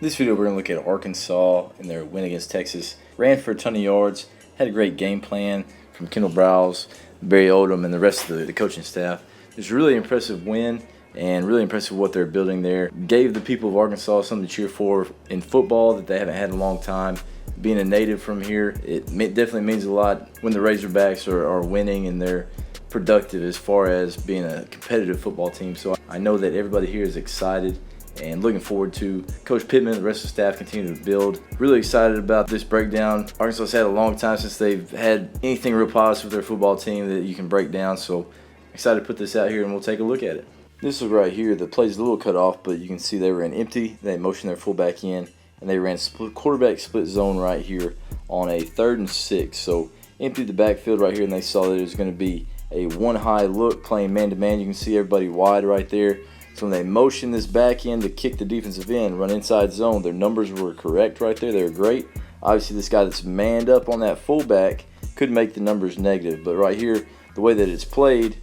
This video we're going to look at Arkansas and their win against Texas. Ran for a ton of yards, had a great game plan from Kendall Browse, Barry Odom, and the rest of the coaching staff. It was a really impressive win and really impressive what they're building there. Gave the people of Arkansas something to cheer for in football that they haven't had in a long time. Being a native from here, it definitely means a lot when the Razorbacks are winning and they're productive as far as being a competitive football team. So I know that everybody here is excited and looking forward to Coach Pittman and the rest of the staff continue to build. Really excited about this breakdown. Arkansas's had a long time since they've had anything real positive with their football team that you can break down. So excited to put this out here and we'll take a look at it. This is right here. The play's a little cut off, but you can see they were in empty. They motioned their fullback in and they ran quarterback split zone right here on a 3rd and 6. So emptied the backfield right here and they saw that it was going to be a one high look playing man-to-man. You can see everybody wide right there. So when they motion this back end to kick the defensive end, run inside zone, their numbers were correct right there. They were great. Obviously, this guy that's manned up on that fullback could make the numbers negative. But right here, the way that it's played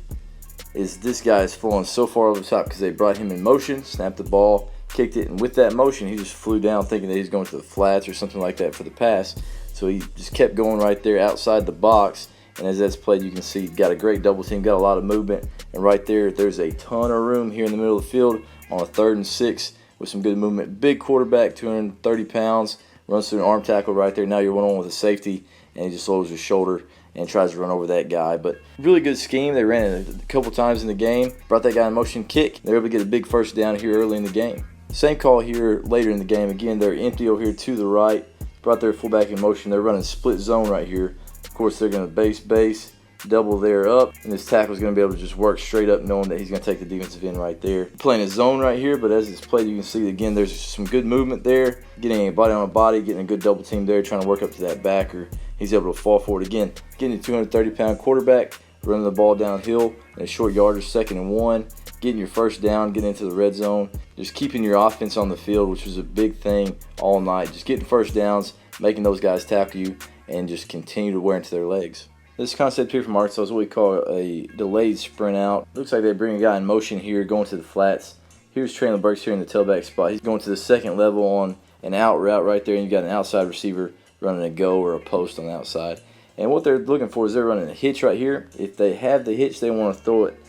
is this guy is falling so far over the top because they brought him in motion, snapped the ball, kicked it, and with that motion, he just flew down thinking that he's going to the flats or something like that for the pass. So he just kept going right there outside the box. And as that's played, you can see got a great double team, got a lot of movement. And right there, there's a ton of room here in the middle of the field on a 3rd and 6 with some good movement. Big quarterback, 230 pounds, runs through an arm tackle right there. Now you're one-on-one with a safety, and he just lowers his shoulder and tries to run over that guy. But really good scheme. They ran it a couple times in the game, brought that guy in motion kick. They were able to get a big first down here early in the game. Same call here later in the game. Again, they're empty over here to the right, brought their fullback in motion. They're running split zone right here. Of course, they're going to base, double there up, and this tackle is going to be able to just work straight up knowing that he's going to take the defensive end right there. Playing a zone right here, but as it's played, you can see, again, there's some good movement there, getting a body on a body, getting a good double team there, trying to work up to that backer. He's able to fall for it again. Getting a 230-pound quarterback, running the ball downhill in a short yardage, 2nd and 1, getting your first down, getting into the red zone, just keeping your offense on the field, which was a big thing all night. Just getting first downs, making those guys tackle you, and just continue to wear into their legs. This concept here from Arkansas is what we call a delayed sprint out. Looks like they bring a guy in motion here, going to the flats. Here's Traylon Burks here in the tailback spot. He's going to the 2nd level on an out route right there, and you got an outside receiver running a go or a post on the outside. And what they're looking for is they're running a hitch right here. If they have the hitch, they want to throw it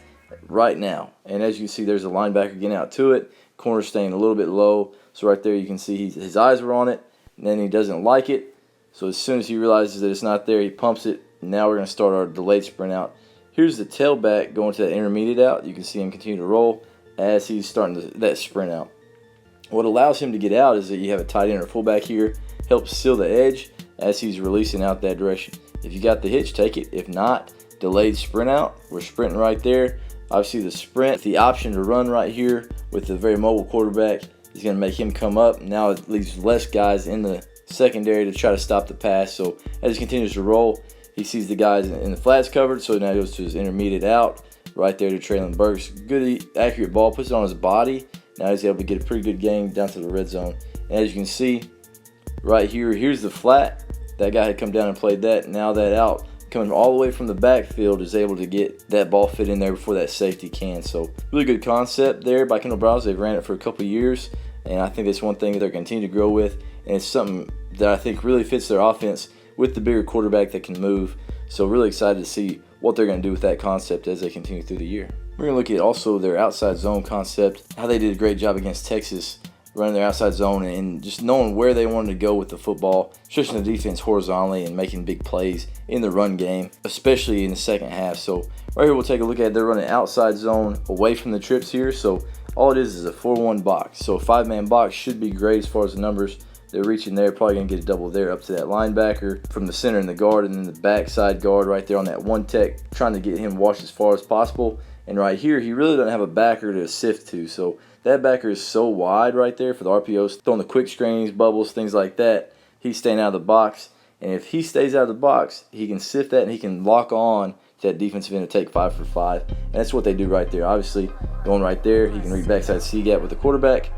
right now. And as you can see, there's a linebacker getting out to it. Corner staying a little bit low. So right there you can see his eyes were on it, and then he doesn't like it. So as soon as he realizes that it's not there, he pumps it. Now we're going to start our delayed sprint out. Here's the tailback going to that intermediate out. You can see him continue to roll as he's starting that sprint out. What allows him to get out is that you have a tight end or fullback here, helps seal the edge as he's releasing out that direction. If you got the hitch, take it. If not, delayed sprint out. We're sprinting right there. Obviously the sprint, the option to run right here with the very mobile quarterback is going to make him come up. Now it leaves less guys in the secondary to try to stop the pass. So as he continues to roll, he sees the guys in the flats covered, so now he goes to his intermediate out right there to Traylon Burks. Good accurate ball, puts it on his body. Now he's able to get a pretty good game down to the red zone. And as you can see right here, here's the flat. That guy had come down and played that. Now that out coming all the way from the backfield is able to get that ball fit in there before that safety can. So really good concept there by Kendall Browse. They've ran it for a couple of years, and I think that's one thing that they're continuing to grow with, and it's something that I think really fits their offense with the bigger quarterback that can move. So really excited to see what they're going to do with that concept as they continue through the year. We're going to look at also their outside zone concept, how they did a great job against Texas running their outside zone and just knowing where they wanted to go with the football, stretching the defense horizontally and making big plays in the run game, especially in the second half. So right here we'll take a look at they're running outside zone away from the trips here. So all it is a 4-1 box. So a 5-man box should be great as far as the numbers. They're reaching there, probably going to get a double there up to that linebacker from the center and the guard, and then the backside guard right there on that one tech, trying to get him washed as far as possible. And right here, he really doesn't have a backer to sift to. So that backer is so wide right there for the RPOs, throwing the quick screens, bubbles, things like that. He's staying out of the box. And if he stays out of the box, he can sift that and he can lock on to that defensive end to take 5 for 5. And that's what they do right there. Obviously, going right there, he can read backside C-gap with the quarterback.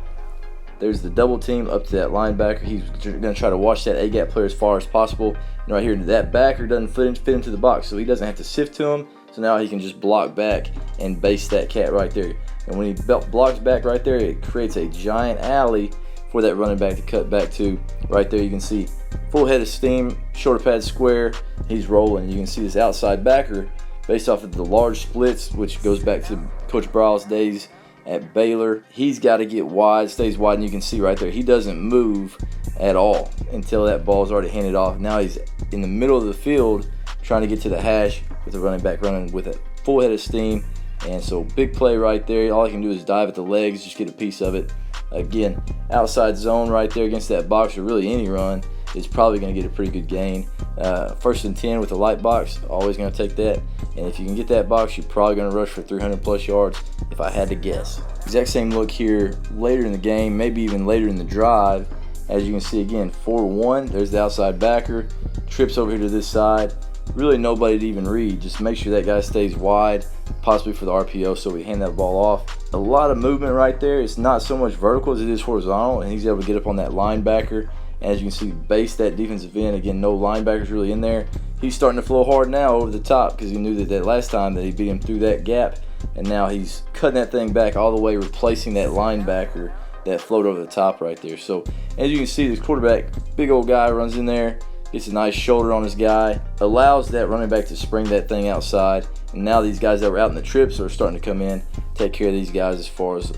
There's the double team up to that linebacker. He's going to try to watch that A-gap player as far as possible. And right here, that backer doesn't fit into the box, so he doesn't have to sift to him. So now he can just block back and base that cat right there. And when he blocks back right there, it creates a giant alley for that running back to cut back to. Right there you can see full head of steam, shoulder pad square, he's rolling. You can see this outside backer based off of the large splits, which goes back to Coach Briles' days at Baylor. He's got to get wide, stays wide, and you can see right there he doesn't move at all until that ball is already handed off. Now he's in the middle of the field trying to get to the hash with the running back running with a full head of steam. And so big play right there. All he can do is dive at the legs, just get a piece of it. Again, outside zone right there against that box, or really any run, is probably going to get a pretty good gain. 1st and 10 with the light box, always going to take that. And if you can get that box, you're probably going to rush for 300 plus yards, if I had to guess. Exact same look here later in the game, maybe even later in the drive. As you can see again, 4-1, there's the outside backer, trips over here to this side. Really nobody to even read. Just make sure that guy stays wide, possibly for the RPO, so we hand that ball off. A lot of movement right there. It's not so much vertical as it is horizontal, and he's able to get up on that linebacker. As you can see, base that defensive end. Again, no linebackers really in there. He's starting to flow hard now over the top because he knew that last time that he beat him through that gap, and now he's cutting that thing back all the way, replacing that linebacker that float over the top right there. So as you can see, this quarterback, big old guy, runs in there, gets a nice shoulder on his guy, allows that running back to spring that thing outside. And now these guys that were out in the trips are starting to come in, take care of these guys as far as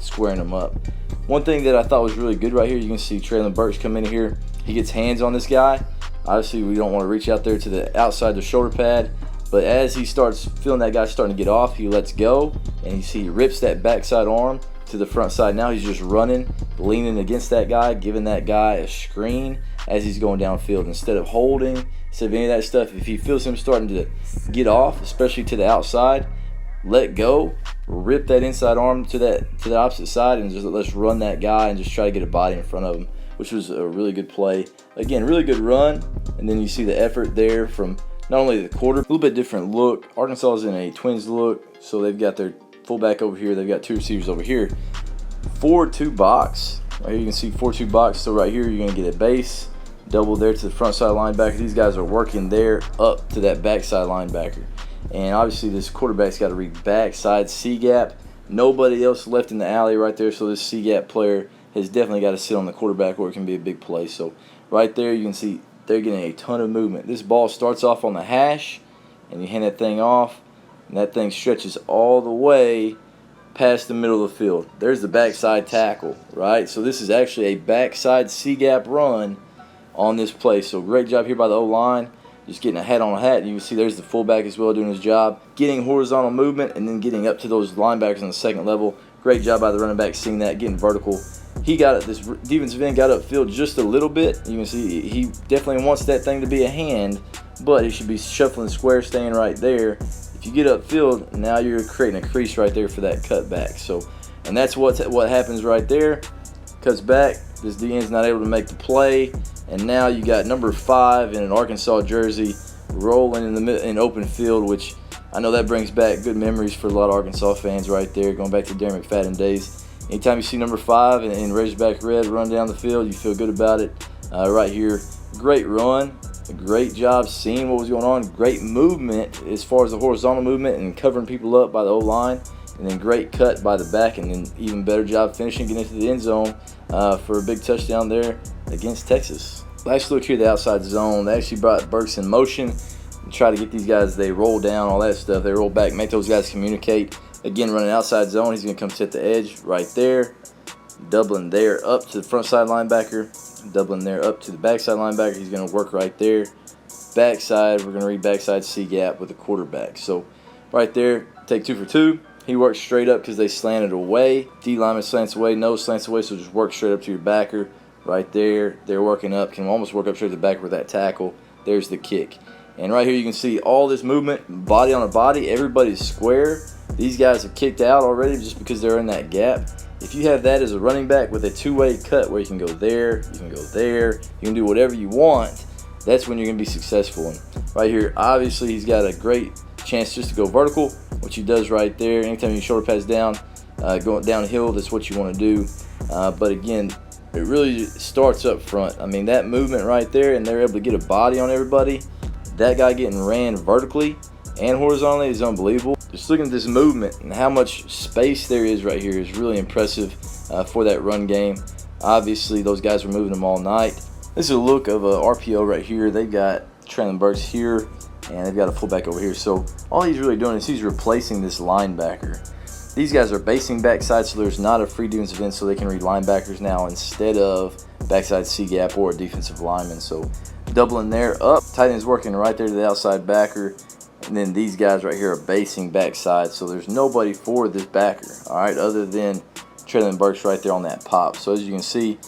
squaring them up. One thing that I thought was really good right here, you can see Traylon Burks come in here. He gets hands on this guy. Obviously, we don't want to reach out there to the outside the shoulder pad, but as he starts feeling that guy starting to get off, he lets go, and you see he rips that backside arm to the front side. Now he's just running, leaning against that guy, giving that guy a screen as he's going downfield. Instead of holding, instead of any of that stuff, if he feels him starting to get off, especially to the outside, let go, rip that inside arm to the opposite side, and just let's run that guy and just try to get a body in front of him, which was a really good play. Again, really good run, and then you see the effort there from not only the quarter, a little bit different look. Arkansas is in a twins look, so they've got their fullback over here, they've got two receivers over here. 4-2 box. Right here you can see 4-2 box. So right here you're going to get a base, double there to the front side linebacker. These guys are working there up to that backside linebacker. And obviously this quarterback's got to read backside C-gap. Nobody else left in the alley right there, so this C-gap player has definitely got to sit on the quarterback or it can be a big play. So right there you can see they're getting a ton of movement. This ball starts off on the hash, and you hand that thing off, and that thing stretches all the way past the middle of the field. There's the backside tackle, right? So this is actually a backside C-gap run on this play. So great job here by the O-line, just getting a hat on a hat. And you can see there's the fullback as well doing his job, getting horizontal movement and then getting up to those linebackers on the second level. Great job by the running back seeing that, getting vertical. He got it. This defensive end got upfield just a little bit. You can see he definitely wants that thing to be a hand, but he should be shuffling square, staying right there. If you get upfield, now you're creating a crease right there for that cutback. So, and that's what happens right there. Cuts back. This DN's not able to make the play, and now you got number 5 in an Arkansas jersey rolling in open field, which I know that brings back good memories for a lot of Arkansas fans right there, going back to Darren McFadden days. Anytime you see number 5 in Razorback red run down the field, you feel good about it. Right here, great run. A great job seeing what was going on. Great movement as far as the horizontal movement and covering people up by the O-line. And then great cut by the back, and then even better job finishing, getting into the end zone for a big touchdown there against Texas. Last look here, the outside zone. They actually brought Burks in motion and try to get these guys, they roll down, all that stuff. They roll back, make those guys communicate. Again, running outside zone, he's going to come sit the edge right there. Doubling there up to the front side linebacker. Doubling there up to the backside linebacker. He's going to work right there. Backside, we're going to read backside C-gap with the quarterback. So right there, take 2 for 2. He works straight up because they slanted away. D lineman slants away, nose slants away, so just work straight up to your backer. Right there, they're working up. Can almost work up straight to the backer with that tackle. There's the kick. And right here you can see all this movement, body on a body. Everybody's square. These guys have kicked out already just because they're in that gap. If you have that as a running back with a two-way cut where you can go there, you can go there, you can do whatever you want, that's when you're going to be successful. And right here, obviously, he's got a great chance just to go vertical, which he does right there. Anytime you shoulder pads down, going downhill, that's what you want to do. But again, it really starts up front. I mean, that movement right there, and they're able to get a body on everybody. That guy getting ran vertically and horizontally is unbelievable. Just looking at this movement and how much space there is right here is really impressive for that run game. Obviously, those guys were moving them all night. This is a look of a RPO right here. They've got Traylon Burks here, and they've got a fullback over here. So all he's really doing is he's replacing this linebacker. These guys are basing backside, so there's not a free defensive end, so they can read linebackers now instead of backside C-gap or a defensive lineman. So doubling there up. Tight end is working right there to the outside backer. And then these guys right here are basing backside, so there's nobody for this backer, all right, other than Traylon Burks right there on that pop. So as you can see,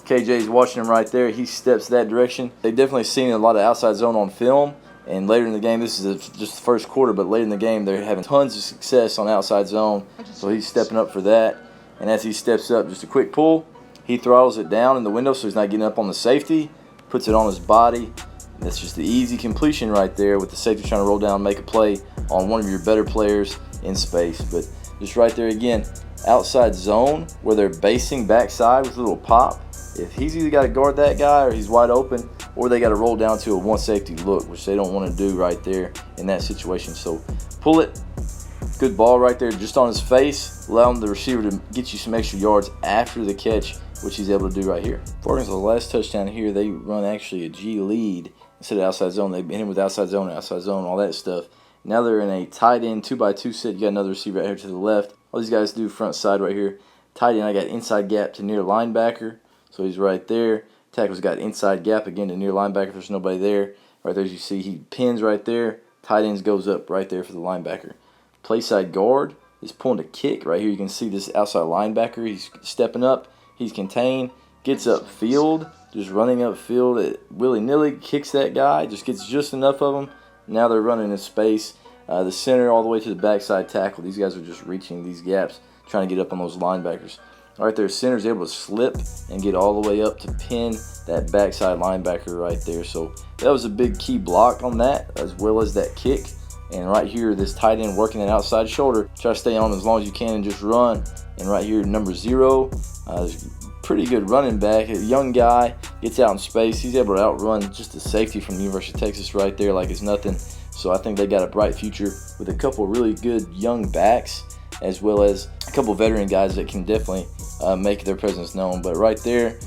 KJ's watching him right there. He steps that direction. They've definitely seen a lot of outside zone on film. And later in the game, this is just the first quarter, but later in the game, they're having tons of success on outside zone. So he's stepping up for that. And as he steps up, just a quick pull, he throttles it down in the window so he's not getting up on the safety, puts it on his body. That's just the easy completion right there with the safety trying to roll down, make a play on one of your better players in space. But just right there again, outside zone where they're basing backside with a little pop. If he's either got to guard that guy or he's wide open, or they got to roll down to a one safety look, which they don't want to do right there in that situation. So pull it. Good ball right there just on his face, allowing the receiver to get you some extra yards after the catch, which he's able to do right here. For Arkansas, the last touchdown here, they run actually a G lead instead of outside zone. They've been in with outside zone, all that stuff. Now they're in a tight end 2x2 set. You got another receiver right here to the left. All these guys do front side right here. Tight end, I got inside gap to near linebacker. So he's right there. Tackle's got inside gap again to near linebacker. There's nobody there. Right there, as you see, he pins right there. Tight ends goes up right there for the linebacker. Play side guard is pulling a kick. Right here, you can see this outside linebacker. He's stepping up. He's contained. Gets upfield. Just running upfield. Willy-nilly kicks that guy. Just gets just enough of him. Now they're running in space. The center all the way to the backside tackle. These guys are just reaching these gaps, trying to get up on those linebackers. Right there, center's able to slip and get all the way up to pin that backside linebacker right there. So that was a big key block on that, as well as that kick. And right here, this tight end working that outside shoulder. Try to stay on as long as you can and just run. And right here, number 0, pretty good running back. A young guy gets out in space. He's able to outrun just the safety from the University of Texas right there like it's nothing. So I think they got a bright future with a couple really good young backs, as well as a couple veteran guys that can definitely make their presence known. But right there,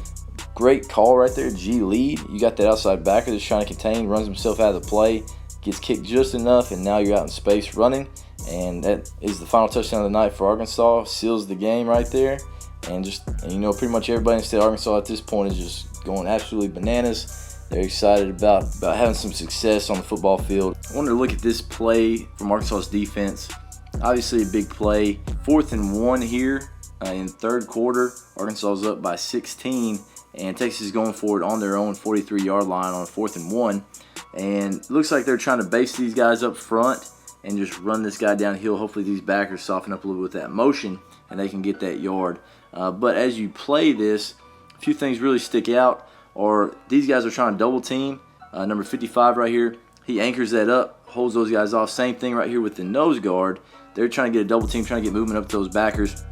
great call right there, G lead. You got that outside backer that's trying to contain, runs himself out of the play, gets kicked just enough, and now you're out in space running. And that is the final touchdown of the night for Arkansas. Seals the game right there. And pretty much everybody in the state of Arkansas at this point is just going absolutely bananas. They're excited about having some success on the football field. I wanted to look at this play from Arkansas's defense. Obviously a big play. 4th and 1 here in third quarter. Arkansas is up by 16, and Texas is going forward on their own 43-yard line on 4th and 1. And it looks like they're trying to base these guys up front and just run this guy downhill. Hopefully these backers soften up a little bit with that motion and they can get that yard. But as you play this, a few things really stick out. Or these guys are trying to double team. Number 55 right here, he anchors that up, holds those guys off. Same thing right here with the nose guard. They're trying to get a double team, trying to get movement up to those backers.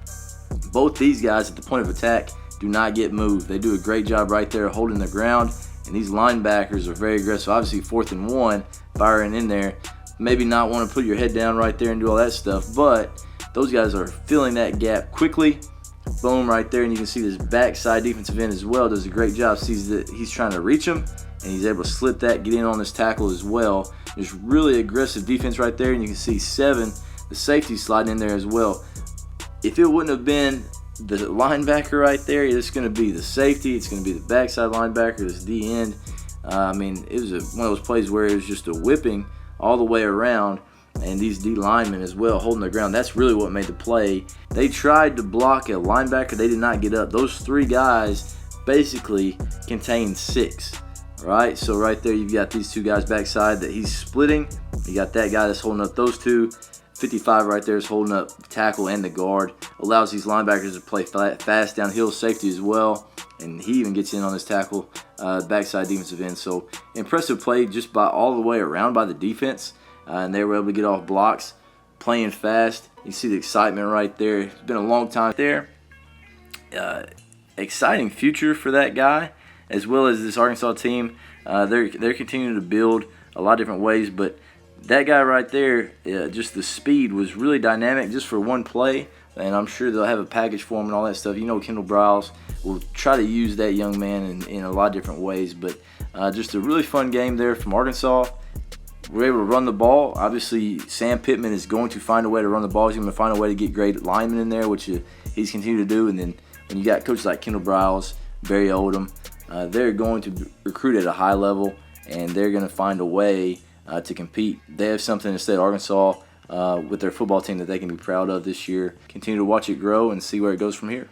Both these guys at the point of attack do not get moved. They do a great job right there holding the ground. And these linebackers are very aggressive. Obviously 4th and 1, firing in there. Maybe not want to put your head down right there and do all that stuff, but those guys are filling that gap quickly. Boom, right there, and you can see this backside defensive end as well. Does a great job. Sees that he's trying to reach him, and he's able to slip that, get in on this tackle as well. There's really aggressive defense right there, and you can see 7, the safety sliding in there as well. If it wouldn't have been the linebacker right there, it's going to be the safety. It's going to be the backside linebacker, this D end. It was one of those plays where it was just a whipping all the way around. And these D linemen as well holding their ground. That's really what made the play. They tried to block a linebacker. They did not get up. Those 3 guys basically contained 6. Right? So right there you've got these 2 guys backside that he's splitting. You got that guy that's holding up those 2. 55 right there is holding up the tackle and the guard. Allows these linebackers to play fast downhill, safety as well. And he even gets in on his tackle, backside defensive end. So impressive play just by all the way around by the defense. And they were able to get off blocks, playing fast. You see the excitement right there. It's been a long time there. Exciting future for that guy, as well as this Arkansas team. They're continuing to build a lot of different ways, but that guy right there, just the speed was really dynamic just for one play. and I'm sure they'll have a package for him and all that stuff. You know, Kendall Briles will try to use that young man in a lot of different ways, but just a really fun game there from Arkansas. We're able to run the ball. Obviously, Sam Pittman is going to find a way to run the ball. He's going to find a way to get great linemen in there, which he's continued to do. And then when you got coaches like Kendall Briles, Barry Odom, they're going to recruit at a high level, and they're going to find a way to compete. They have something in the state of Arkansas with their football team that they can be proud of this year. Continue to watch it grow and see where it goes from here.